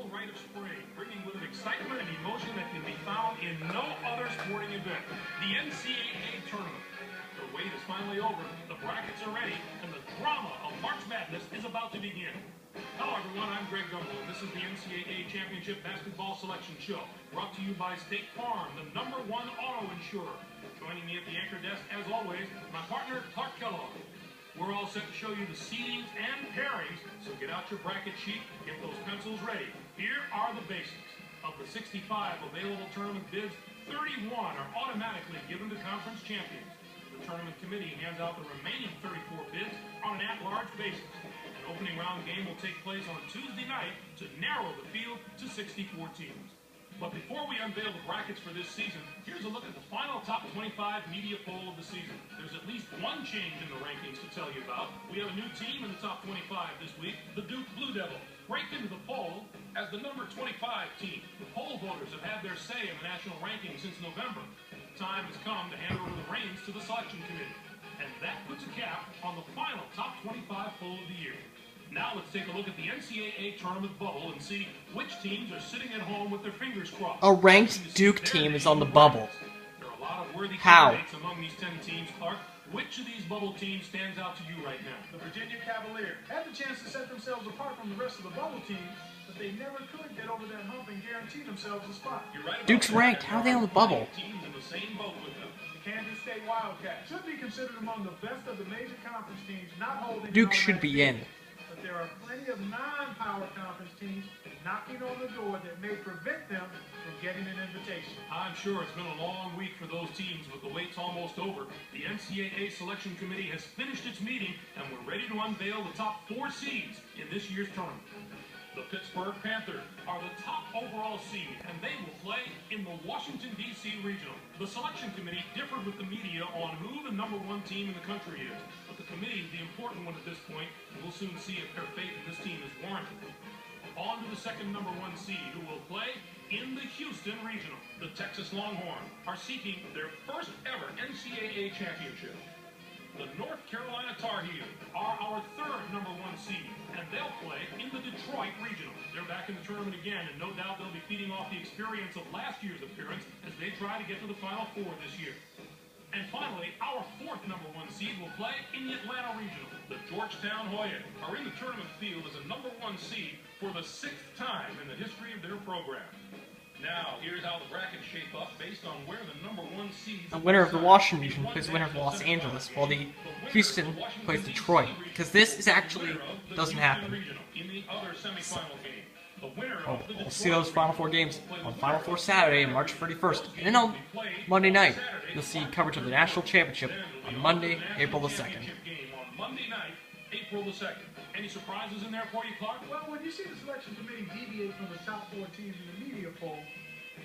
rite of spring, bringing with it excitement and emotion that can be found in no other sporting event. The NCAA tournament. The wait is finally over, the brackets are ready, and the drama of March Madness is about to begin. Hello everyone, I'm Greg Gumbel, and this is the NCAA Championship Basketball Selection Show, brought to you by State Farm, the #1 auto insurer. Joining me at the anchor desk, as always, my partner, Clark Kellogg. We're all set to show you the seedings and pairings, so get out your bracket sheet, get those pencils ready. Here are the basics. Of the 65 available tournament bids, 31 are automatically given to conference champions. The tournament committee hands out the remaining 34 bids on an at-large basis. An opening round game will take place on Tuesday night to narrow the field to 64 teams. But before we unveil the brackets for this season, here's a look at the final top 25 media poll of the season. There's at least one change in the rankings to tell you about. We have a new team in the top 25 this week, the Duke Blue Devils, ranked into the poll as the number 25 team. The poll voters have had their say in the national ranking since November. The time has come to hand over the reins to the selection committee. And that puts a cap on the final top 25 poll of the year. Now let's take a look at the NCAA tournament bubble and see which teams are sitting at home with their fingers crossed. A ranked Duke team is on the bubble. There are a lot of worthy How? candidates among these 10 teams, Clark. Which of these bubble teams stands out to you right now? The Virginia Cavaliers had the chance to set themselves apart from the rest of the bubble teams, but they never could get over that hump and guarantee themselves a spot. You're right about Duke's that. ranked. How are they on the bubble? Teams in the same boat with them. The Kansas State Wildcats should be considered among the best of the major conference teams, not holding. Duke should be in. But there are plenty of non-power conference teams knocking on the door that may prevent them from getting an invitation. I'm sure it's been a long week for those teams, but the wait's almost over. The NCAA Selection Committee has finished its meeting, and we're ready to unveil the top 4 seeds in this year's tournament. The Pittsburgh Panthers are the top overall seed, and they will play in the Washington, D.C. Regional. The Selection Committee differed with the media on who the #1 team in the country is, but the committee is the important one at this point, and we'll soon see if their faith in this team is warranted. On to the second #1 seed, who will play in the Houston Regional. The Texas Longhorns are seeking their first ever NCAA championship. The North Carolina Tar Heels are our third #1 seed, and they'll play in the Detroit Regional. They're back in the tournament again, and no doubt they'll be feeding off the experience of last year's appearance as they try to get to the Final Four this year. And finally, our fourth #1 seed will play in the Atlanta Regional. The Georgetown Hoyas are in the tournament field as a #1 seed for the 6th time in the history of their program. Now, here's how the brackets shape up based on where the #1 seeds... The winner of the Washington region plays the winner of Los Angeles, while the Houston plays Detroit. Because this is actually doesn't happen. In the other semifinal game, the winner Oh, of the we'll see those Final Four games on Final Four Saturday, March 31st. And then on Monday night, you'll see coverage of the National Championship on Monday, April the 2nd. Game on Monday night, April the 2nd. Any surprises in there for you, Clark? Well, when you see the selection committee deviate from the top 4 teams in the media poll,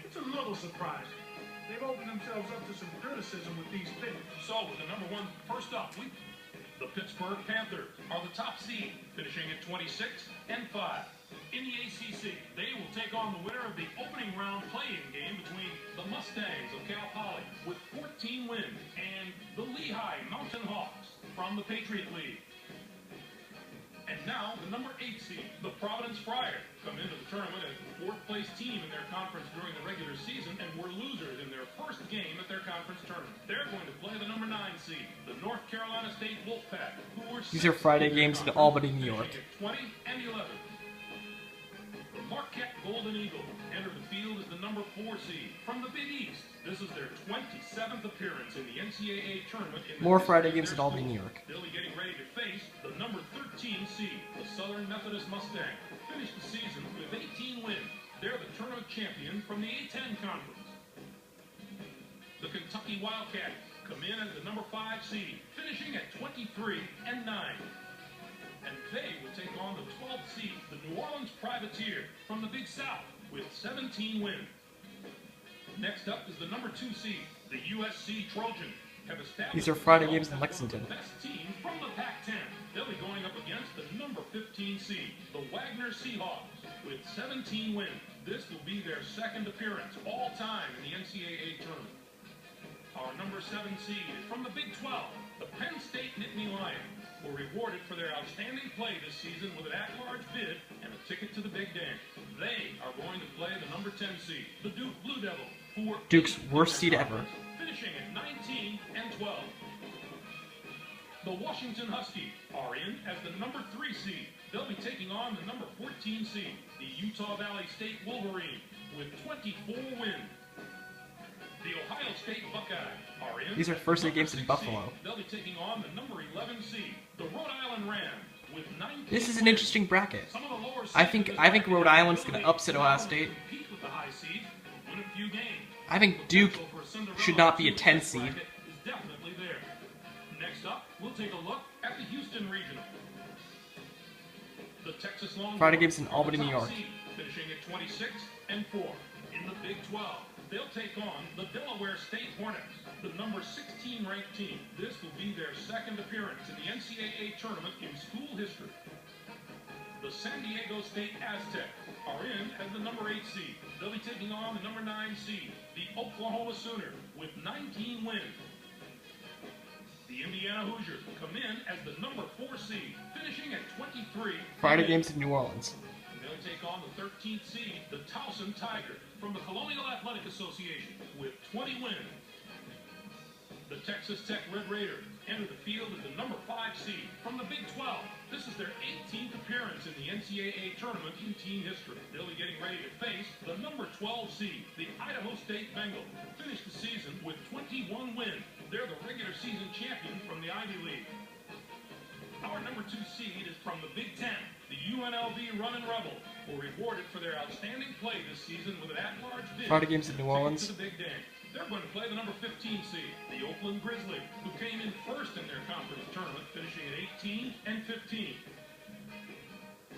it's a little surprising. They've opened themselves up to some criticism with these picks. So, with the #1 first up, the Pittsburgh Panthers are the top seed, finishing at 26-5. In the ACC, they will take on the winner of the opening round play-in game between the Mustangs of Cal Poly with 14 wins and the Lehigh Mountain Hawks from the Patriot League. And now, the #8 seed, the Providence Friars, come into the tournament as the 4th-place team in their conference during the regular season and were losers in their first game at their conference tournament. They're going to play the #9 seed, the North Carolina State Wolfpack, who were... These are Friday games in Albany, New York. 20-11. The Marquette Golden Eagles enter the field as the #4 seed from the Big East. This is their 27th appearance in the NCAA tournament. More Friday games in Albany, New York. They'll be getting ready to face the #13 seed, the Southern Methodist Mustangs, who finished the season with 18 wins. They're the tournament champion from the A-10 conference. The Kentucky Wildcats come in as the #5 seed, finishing at 23-9. And they will take on the 12th seed, the New Orleans Privateers, from the Big South, with 17 wins. Next up is the #2 seed, the USC Trojans. These are Friday games in Lexington. The best team from the Pac-10. They'll be going up against the #15 seed, the Wagner Seahawks, with 17 wins. This will be their 2nd appearance all time in the NCAA tournament. Our #7 seed is from the Big 12, the Penn State Nittany Lions. were rewarded for their outstanding play this season with an at-large bid and a ticket to the Big Dance. They are going to play the number 10 seed, the Duke Blue Devils, who were Duke's worst seed ever. finishing at 19 and 12. The Washington Huskies are in as the number 3 seed. They'll be taking on the number 14 seed, the Utah Valley State Wolverine, with 24 wins. The Ohio State Buckeyes are in. These are first day games in Buffalo. They'll be taking on the number 11 seed, the Rhode Island Rams, with 19. This is an interesting bracket. Some of the lower I think Rhode Island's going to upset Ohio State. compete with the high seeds, win a few games. I think Duke should not be a 10 seed. Is definitely there. Next up, we'll take a look at the Houston Regional. The Texas Longhorns Friday games in are Albany, the New top York. seed, finishing at 26 and 4. In the Big 12, they'll take on the Delaware State Hornets, the number 16 ranked team. This will be their second appearance in the NCAA tournament in school history. The San Diego State Aztecs are in as the number 8 seed. They'll be taking on the number 9 seed, the Oklahoma Sooners, with 19 wins. The Indiana Hoosiers come in as the number 4 seed, finishing at 23. Friday games in New Orleans. They'll take on the 13th seed, the Towson Tigers, from the Colonial Athletic Association, with 20 wins. The Texas Tech Red Raiders enter the field as the number 5 seed from the Big 12. This is their 18th appearance in the NCAA tournament in team history. They'll be getting ready to face the number 12 seed, the Idaho State Bengals, who finished the season with 21 wins. They're the regular season champions from the Ivy League. Our number 2 seed is from the Big 10. The UNLV Runnin' Rebels were rewarded for their outstanding play this season with an at-large bid. Friday games in New Orleans. To the Big Dance. They're going to play the number 15 seed, the Oakland Grizzlies, who came in first in their conference tournament, finishing at 18 and 15.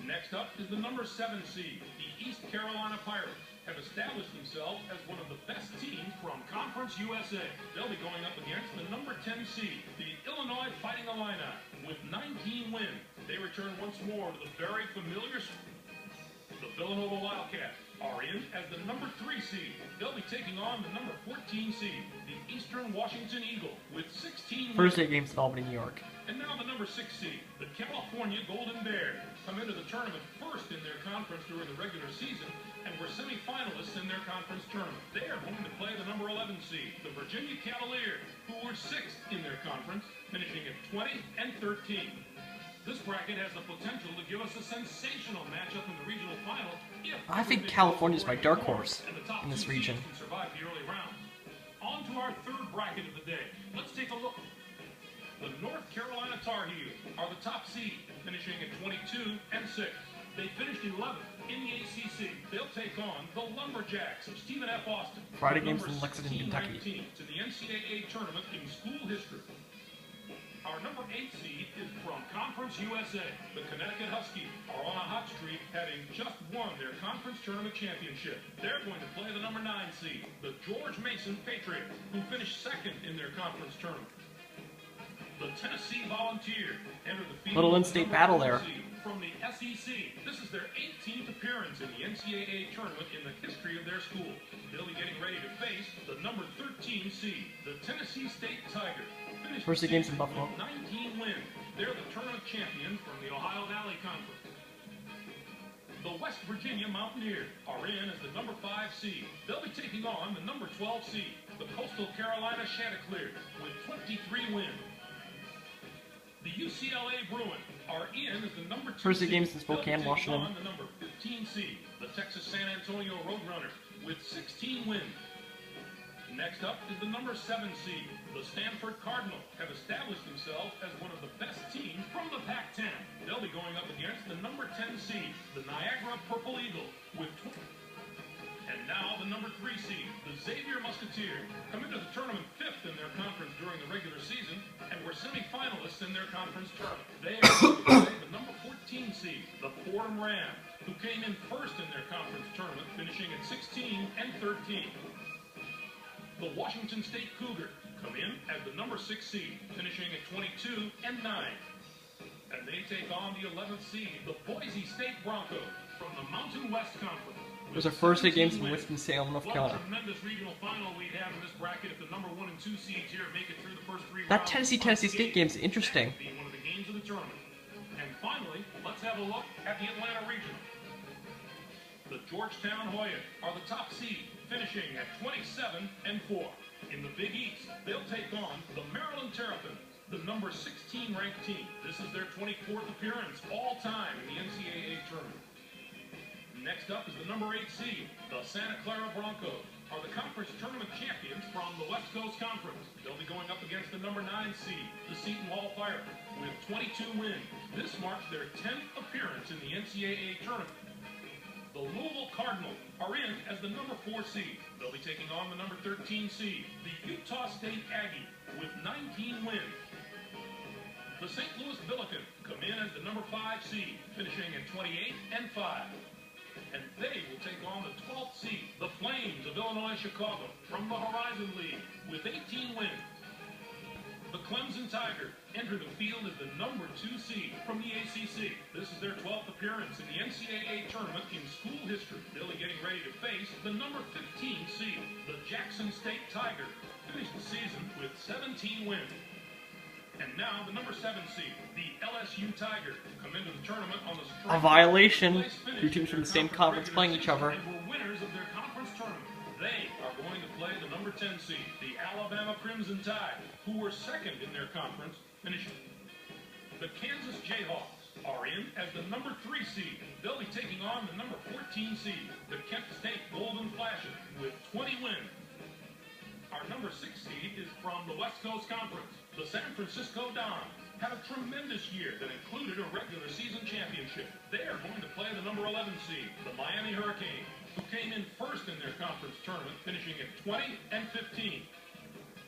Next up is the number 7 seed, the East Carolina Pirates, have established themselves as one of the best teams from Conference USA. They'll be going up against the number 10 seed, the Illinois Fighting Illini, with 19 wins. They return once more to the very familiar. The Villanova Wildcats are in as the number 3 seed. They'll be taking on the number 14 seed, the Eastern Washington Eagles, with 16 wins. Thursday games in Albany, New York. And now the number 6 seed, the California Golden Bears, come into the tournament first in their conference during the regular season and were semifinalists in their conference tournament. They are going to play the number 11 seed, the Virginia Cavaliers, who were 6th in their conference, finishing at 20 and 13. This bracket has the potential to give us a sensational matchup in the regional final. I think California's my dark horse in this region. Can survive the early rounds. On to our third bracket of the day. Let's take a look. The North Carolina Tar Heels are the top seed, finishing at 22 and 6. They finished 11th in the ACC. They'll take on the Lumberjacks of Stephen F. Austin. Friday games in Lexington, Kentucky. To the NCAA tournament in school history. Our number 8 seed is from Conference USA. The Connecticut Huskies are on a hot streak, having just won their conference tournament championship. They're going to play the number 9 seed, the George Mason Patriots, who finished 2nd in their conference tournament. The Tennessee Volunteers enter the field. Little in-state battle there. From the SEC. This is their 18th appearance in the NCAA tournament in the history of their school. They'll be getting ready to face the number 13 seed, the Tennessee State Tigers. First the games in Buffalo. 19 wins. They're the tournament champions from the Ohio Valley Conference. The West Virginia Mountaineers are in as the number 5 seed. They'll be taking on the number 12 seed, the Coastal Carolina Chanticleers, with 23 wins. The UCLA Bruins are in as the number 2 First the seed. games in Spokane, They'll be taking Washington. on the number 15 seed, the Texas San Antonio Roadrunners, with 16 wins. Next up is the number 7 seed. The Stanford Cardinals have established themselves as one of the best teams from the Pac-10. They'll be going up against the number 10 seed, the Niagara Purple Eagles, with 20. And now the number 3 seed, the Xavier Musketeers, come into the tournament 5th in their conference during the regular season and were semifinalists in their conference tournament. They are going to play the number 14 seed, the Fordham Rams, who came in first in their conference tournament, finishing at 16 and 13. The Washington State Cougars come in as the number 6 seed, finishing at 22 and 9. And they take on the 11th seed, the Boise State Broncos, from the Mountain West Conference. Those are first day games in Winston-Salem, North Carolina. What a tremendous regional final we'd have in this bracket if the number 1 and 2 seeds here make it through the first 3 rounds. That Tennessee State game is interesting. Be one of the games of the tournament. And finally, let's have a look at the Atlanta Regional. The Georgetown Hoyas are the top seed, finishing at 27-4. In the Big East, they'll take on the Maryland Terrapins, the number 16 ranked team. This is their 24th appearance all time in the NCAA tournament. Next up is the number 8 seed, the Santa Clara Broncos, are the conference tournament champions from the West Coast Conference. They'll be going up against the number 9 seed, the Seton Hall Pirates, with 22 wins. This marks their 10th appearance in the NCAA tournament. The Louisville Cardinals are in as the number 4 seed. They'll be taking on the number 13 seed, the Utah State Aggies, with 19 wins. The St. Louis Billikens come in as the number 5 seed, finishing at 28-5. And they will take on the 12th seed, the Flames of Illinois Chicago, from the Horizon League, with 18 wins. The Clemson Tigers enter the field as the number 2 seed from the ACC. This is their 12th appearance in the NCAA tournament in school history. They'll be getting ready to face the number 15 seed, the Jackson State Tigers, finished the season with 17 wins. And now the number 7 seed, the LSU Tigers, come into the tournament on the A violation. Two teams from the same conference playing each other. And were winners of their conference tournament. They are going to play the number 10 seed, the Alabama Crimson Tide, who were second in their conference, finishing. The Kansas Jayhawks are in as the number 3 seed. They'll be taking on the number 14 seed, the Kent State Golden Flashes, with 20 wins. Our number 6 seed is from the West Coast Conference. The San Francisco Dons had a tremendous year that included a regular season championship. They are going to play the number 11 seed, the Miami Hurricanes, who came in first in their conference tournament, finishing at 20-15.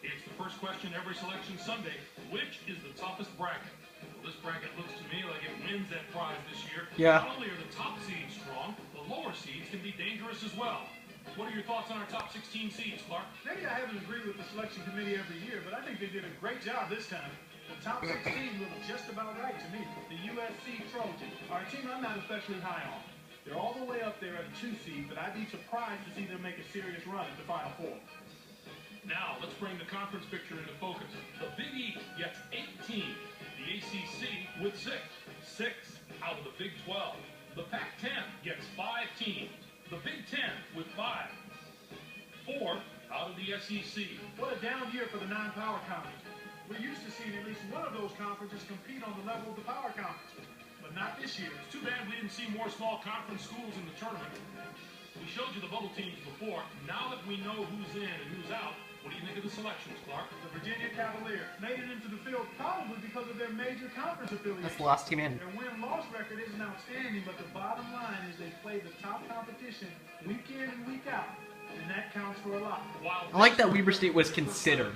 It's the first question every selection Sunday. Which is the toughest bracket? Well, this bracket looks to me like it wins that prize this year. Yeah. Not only are the top seeds strong, the lower seeds can be dangerous as well. What are your thoughts on our top 16 seeds, Clark? Maybe I haven't agreed with the selection committee every year, but I think they did a great job this time. The top 16 look just about right to me. The USC Trojans are a team I'm not especially high on. They're all the way up there at a 2 seed, but I'd be surprised to see them make a serious run at the Final Four. Now, let's bring the conference picture into focus. The Big East gets 8 teams. The ACC with 6. 6 out of the Big 12. The Pac-10 gets 5 teams. The Big 10 with 5. 4 out of the SEC. What a down year for the non-power conferences. We're used to seeing at least one of those conferences compete on the level of the power conferences, but not this year. It's too bad we didn't see more small conference schools in the tournament. We showed you the bubble teams before. Now that we know who's in and who's out, what do you think of the selections, Clark? The Virginia Cavaliers made it into the field probably because of their major conference affiliation. That's the last team in. Their win-loss record isn't outstanding, but the bottom line is they play the top competition week in and week out, and that counts for a lot. I like that Weber State was considered,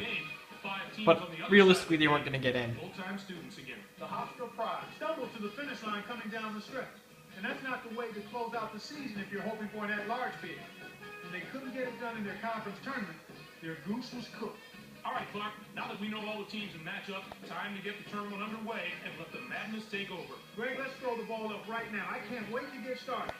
but realistically they weren't going to get in. Full-time students again. The Hofstra Pride stumbled to the finish line coming down the stretch, and that's not the way to close out the season if you're hoping for an at-large bid. When they couldn't get it done in their conference tournament, their goose was cooked. All right, Clark, now that we know all the teams and matchups, time to get the tournament underway and let the madness take over. Greg, let's throw the ball up right now. I can't wait to get started.